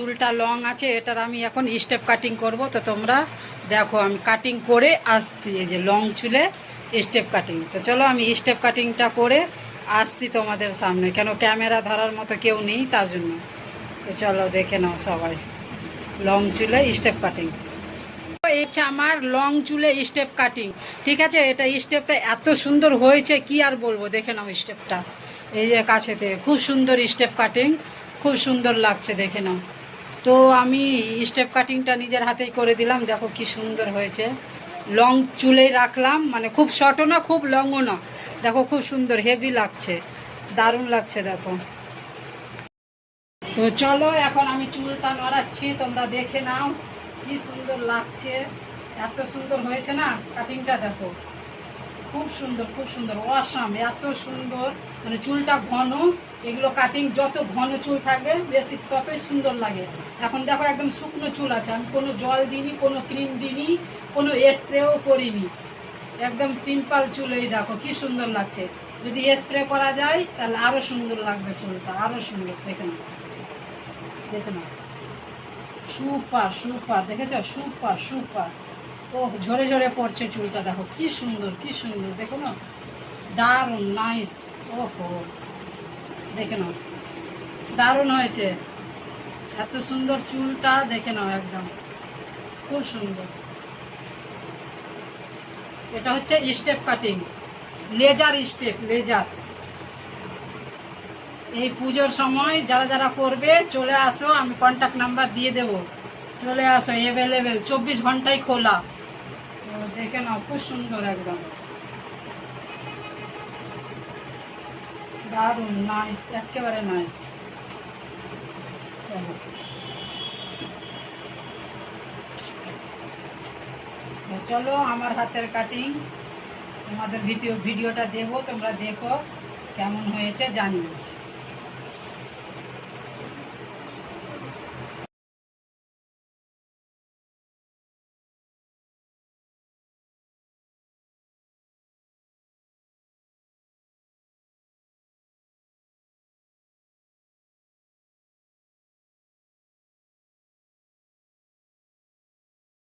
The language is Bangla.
চুলটা লং আছে, এটার আমি এখন স্টেপ কাটিং করব। তো তোমরা দেখো আমি কাটিং করে আসছি, এই যে লং চুলে স্টেপ কাটিং। তো চলো আমি স্টেপ কাটিংটা করে আসছি তোমাদের সামনে, কেন ক্যামেরা ধরার মতো কেউ নেই তার জন্য। তো চলো দেখে নাও সবাই লং চুলে স্টেপ কাটিং। এই হচ্ছে আমার লং চুলে স্টেপ কাটিং, ঠিক আছে। এটা স্টেপটা এত সুন্দর হয়েছে কি আর বলবো, দেখে নাও স্টেপটা। এই যে কাছেতে খুব সুন্দর স্টেপ কাটিং, খুব সুন্দর লাগছে, দেখে নাও। তো আমি স্টেপ কাটিংটা নিজের হাতেই করে দিলাম, দেখো কি সুন্দর হয়েছে। লং চুলেই রাখলাম, মানে খুব শর্টও না খুব লংও না, দেখো খুব সুন্দর হেভি লাগছে, দারুণ লাগছে দেখো। তো চলো এখন আমি চুলটা নড়াচ্ছি, তোমরা দেখে নাও কি সুন্দর লাগছে। এত সুন্দর হয়েছে না কাটিংটা, দেখো খুব সুন্দর, খুব সুন্দর, অসাম, এত সুন্দর। মানে চুলটা ঘন, এগুলো কাটিং যত ঘন চুল থাকবে বেশি ততই সুন্দর লাগে। এখন দেখো একদম শুকনো চুল আছে, আমি কোনো জল দিইনি, কোনো ক্রিম দিইনি, কোনো স্প্রেও করিনি, একদম সিম্পল চুল। এই দেখো কি সুন্দর লাগছে। যদি স্প্রে করা যায় তাহলে আরো সুন্দর লাগবে চুলটা, আরো সুন্দর। দেখে নাও, দেখে নাও, সুপার সুপার, দেখেছ, সুপার সুপার। ও ঝরে ঝরে পড়ছে চুলটা, দেখো কি সুন্দর, কি সুন্দর, দেখো না, দারুণ নাইস। ওহো দেখে নাও, দারুণ হয়েছে, এত সুন্দর চুলটা, দেখে নাও একদম খুব সুন্দর। এটা হচ্ছে step cutting, laser step, laser. এই পুজোর সময় যারা যারা করবে চলে আসো, আমি কন্ট্যাক্ট নাম্বার দিয়ে দেবো, চলে আসো, অ্যাভেলেবেল 24 ঘন্টাই খোলা। তো দেখে নাও খুব সুন্দর একদম, দারুণ নাইস, একেবারে নাইস। চলো চলো আমার হাতের কাটিং তোমাদের ভিডিওটা দেবো, তোমরা দেখো কেমন হয়েছে জানিও।